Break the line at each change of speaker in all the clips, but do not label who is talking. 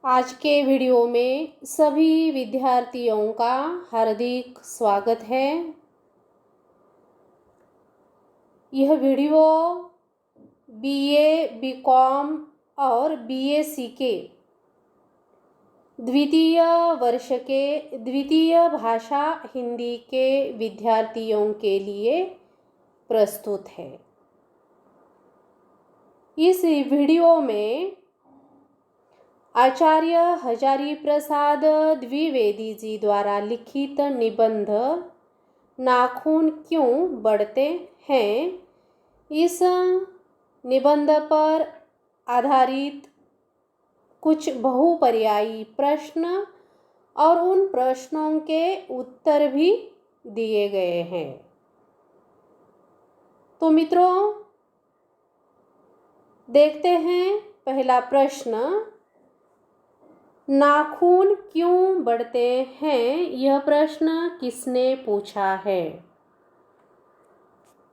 आज के वीडियो में सभी विद्यार्थियों का हार्दिक स्वागत है। यह वीडियो बीए, बीकॉम और बीएससी के द्वितीय वर्ष के द्वितीय भाषा हिंदी के विद्यार्थियों के लिए प्रस्तुत है। इस वीडियो में आचार्य हजारी प्रसाद द्विवेदी जी द्वारा लिखित निबंध नाखून क्यों बढ़ते हैं, इस निबंध पर आधारित कुछ बहुपर्यायी प्रश्न और उन प्रश्नों के उत्तर भी दिए गए हैं। तो मित्रों, देखते हैं पहला प्रश्न, नाखून क्यों बढ़ते हैं, यह प्रश्न किसने पूछा है।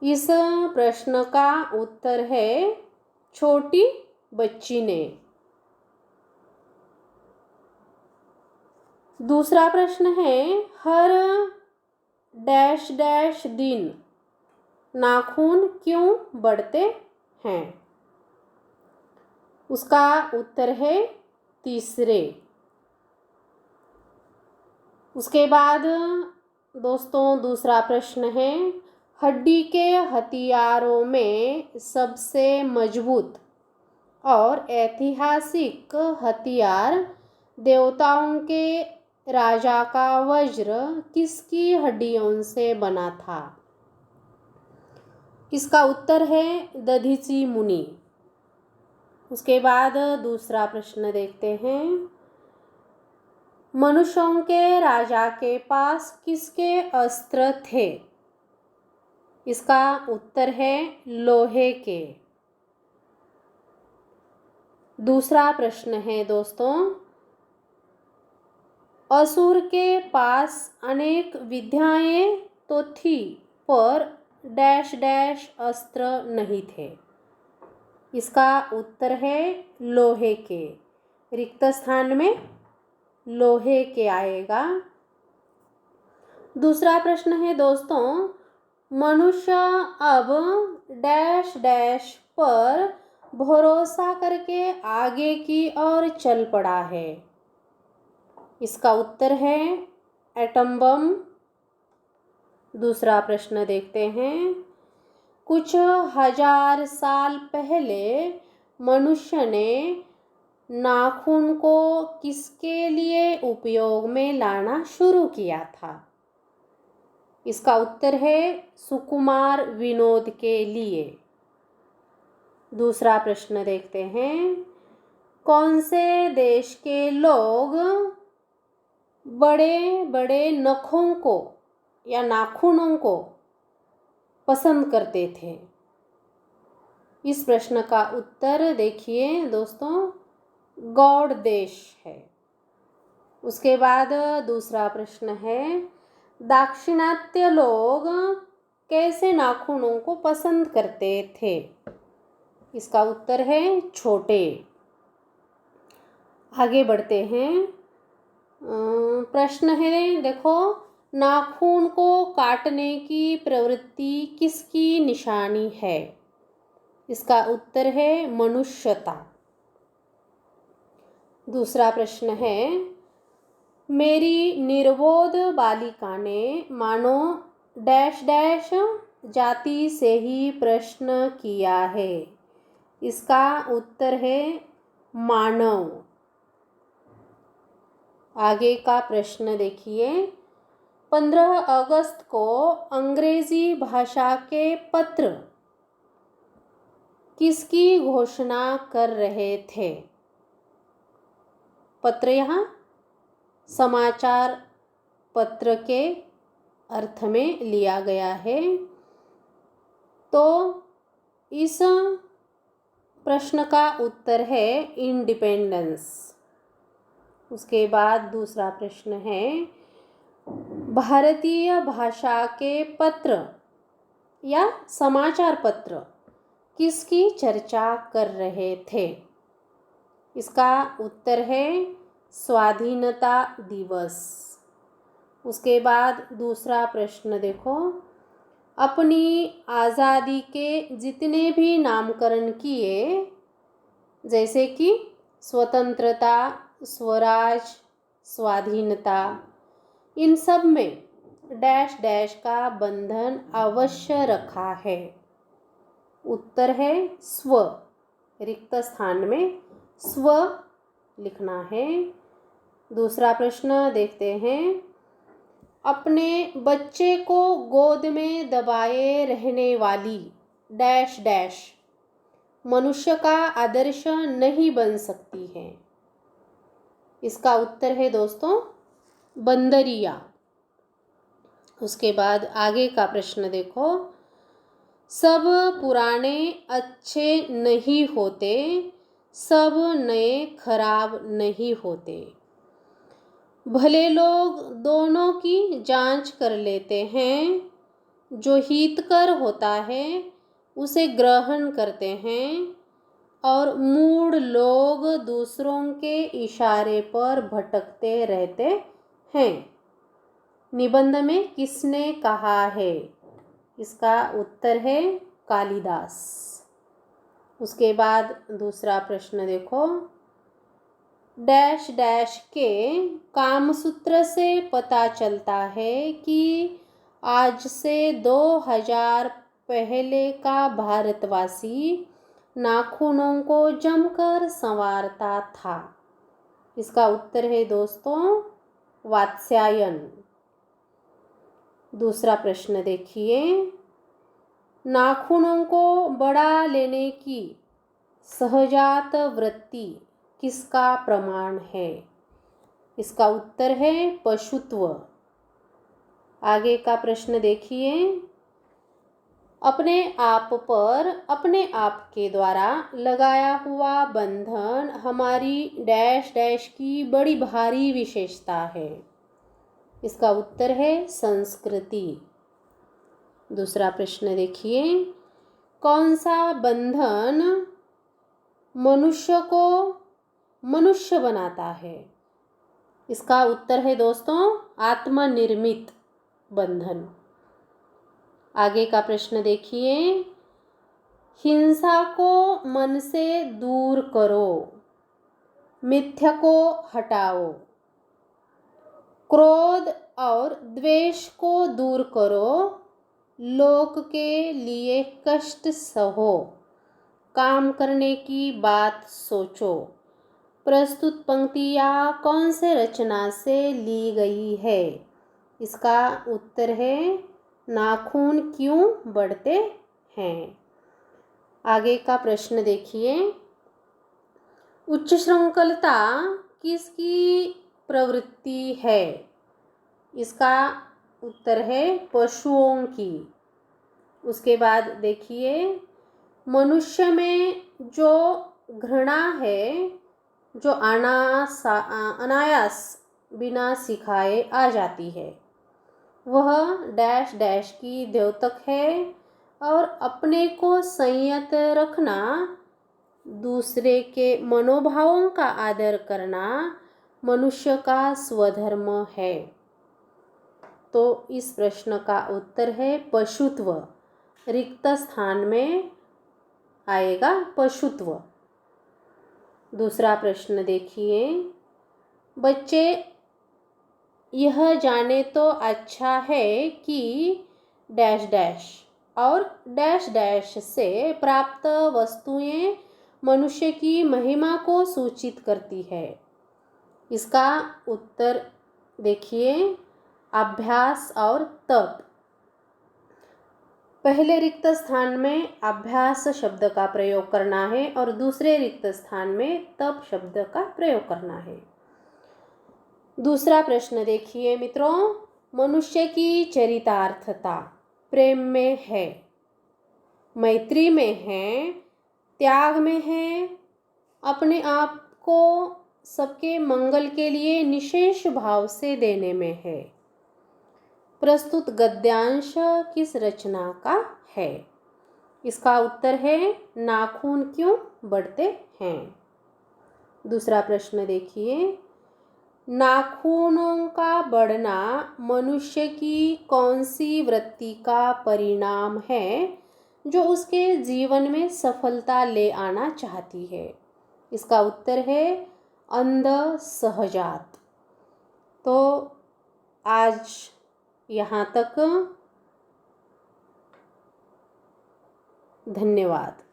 इस प्रश्न का उत्तर है छोटी बच्ची ने। दूसरा प्रश्न है, हर डैश डैश दिन नाखून क्यों बढ़ते हैं। उसका उत्तर है तीसरे। उसके बाद दोस्तों दूसरा प्रश्न है, हड्डी के हथियारों में सबसे मजबूत और ऐतिहासिक हथियार देवताओं के राजा का वज्र किसकी हड्डियों से बना था। इसका उत्तर है दधीची मुनि। उसके बाद दूसरा प्रश्न देखते हैं, मनुष्यों के राजा के पास किसके अस्त्र थे। इसका उत्तर है लोहे के। दूसरा प्रश्न है दोस्तों, असुर के पास अनेक विद्याएं तो थी पर डैश डैश अस्त्र नहीं थे। इसका उत्तर है लोहे के। रिक्त स्थान में लोहे के आएगा। दूसरा प्रश्न है दोस्तों, मनुष्य अब डैश डैश पर भरोसा करके आगे की ओर चल पड़ा है। इसका उत्तर है एटम बम। दूसरा प्रश्न देखते हैं, कुछ हजार साल पहले मनुष्य ने नाखून को किसके लिए उपयोग में लाना शुरू किया था। इसका उत्तर है सुकुमार विनोद के लिए। दूसरा प्रश्न देखते हैं, कौन से देश के लोग बड़े बड़े नखों को या नाखूनों को पसंद करते थे। इस प्रश्न का उत्तर देखिए दोस्तों, गौड़ देश है। उसके बाद दूसरा प्रश्न है, दाक्षिणात्य लोग कैसे नाखूनों को पसंद करते थे। इसका उत्तर है छोटे। आगे बढ़ते हैं। प्रश्न है देखो, नाखून को काटने की प्रवृत्ति किसकी निशानी है। इसका उत्तर है मनुष्यता। दूसरा प्रश्न है, मेरी निर्बोध बालिका ने मानो डैश डैश जाति से ही प्रश्न किया है। इसका उत्तर है मानव। आगे का प्रश्न देखिए, 15 अगस्त को अंग्रेजी भाषा के पत्र किसकी घोषणा कर रहे थे। पत्र यहाँ समाचार पत्र के अर्थ में लिया गया है। तो इस प्रश्न का उत्तर है इंडिपेंडेंस। उसके बाद दूसरा प्रश्न है, भारतीय भाषा के पत्र या समाचार पत्र किसकी चर्चा कर रहे थे। इसका उत्तर है स्वाधीनता दिवस। उसके बाद दूसरा प्रश्न देखो, अपनी आज़ादी के जितने भी नामकरण किए, जैसे कि स्वतंत्रता, स्वराज, स्वाधीनता, इन सब में डैश डैश का बंधन अवश्य रखा है। उत्तर है स्व। रिक्त स्थान में स्व लिखना है। दूसरा प्रश्न देखते हैं, अपने बच्चे को गोद में दबाए रहने वाली डैश डैश मनुष्य का आदर्श नहीं बन सकती है। इसका उत्तर है दोस्तों बंदरिया। उसके बाद आगे का प्रश्न देखो, सब पुराने अच्छे नहीं होते, सब नए खराब नहीं होते। भले लोग दोनों की जांच कर लेते हैं, जो हितकर होता है उसे ग्रहण करते हैं, और मूढ़ लोग दूसरों के इशारे पर भटकते रहते हैं। निबंध में किसने कहा है? इसका उत्तर है कालिदास। उसके बाद दूसरा प्रश्न देखो, डैश डैश के कामसूत्र से पता चलता है कि आज से 2000 पहले का भारतवासी नाखूनों को जमकर संवारता था। इसका उत्तर है दोस्तों वात्स्यायन। दूसरा प्रश्न देखिए, नाखूनों को बढ़ा लेने की सहजात वृत्ति किसका प्रमाण है? इसका उत्तर है पशुत्व। आगे का प्रश्न देखिए, अपने आप पर अपने आप के द्वारा लगाया हुआ बंधन हमारी डैश डैश की बड़ी भारी विशेषता है। इसका उत्तर है संस्कृति। दूसरा प्रश्न देखिए, कौन सा बंधन मनुष्य को मनुष्य बनाता है? इसका उत्तर है दोस्तों आत्मनिर्मित बंधन। आगे का प्रश्न देखिए, हिंसा को मन से दूर करो, मिथ्या को हटाओ, क्रोध और द्वेष को दूर करो, लोक के लिए कष्ट सहो, काम करने की बात सोचो। प्रस्तुत पंक्तियाँ कौन से रचना से ली गई है? इसका उत्तर है नाखून क्यों बढ़ते हैं। आगे का प्रश्न देखिए, उच्च श्रृंखलता किसकी प्रवृत्ति है? इसका उत्तर है पशुओं की। उसके बाद देखिए, मनुष्य में जो घृणा है, जो अनायास बिना सिखाए आ जाती है, वह डैश डैश की द्योतक है, और अपने को संयत रखना, दूसरे के मनोभावों का आदर करना मनुष्य का स्वधर्म है। तो इस प्रश्न का उत्तर है पशुत्व। रिक्त स्थान में आएगा पशुत्व। दूसरा प्रश्न देखिए, बच्चे यह जाने तो अच्छा है कि डैश डैश और डैश डैश से प्राप्त वस्तुएं मनुष्य की महिमा को सूचित करती है। इसका उत्तर देखिए अभ्यास और तप। पहले रिक्त स्थान में अभ्यास शब्द का प्रयोग करना है और दूसरे रिक्त स्थान में तप शब्द का प्रयोग करना है। दूसरा प्रश्न देखिए मित्रों, मनुष्य की चरितार्थता प्रेम में है, मैत्री में है, त्याग में है, अपने आप को सबके मंगल के लिए निशेष भाव से देने में है। प्रस्तुत गद्यांश किस रचना का है? इसका उत्तर है नाखून क्यों बढ़ते हैं। दूसरा प्रश्न देखिए, नाखूनों का बढ़ना मनुष्य की कौन सी वृत्ति का परिणाम है जो उसके जीवन में सफलता ले आना चाहती है? इसका उत्तर है अंध सहजात। तो आज यहाँ तक। धन्यवाद।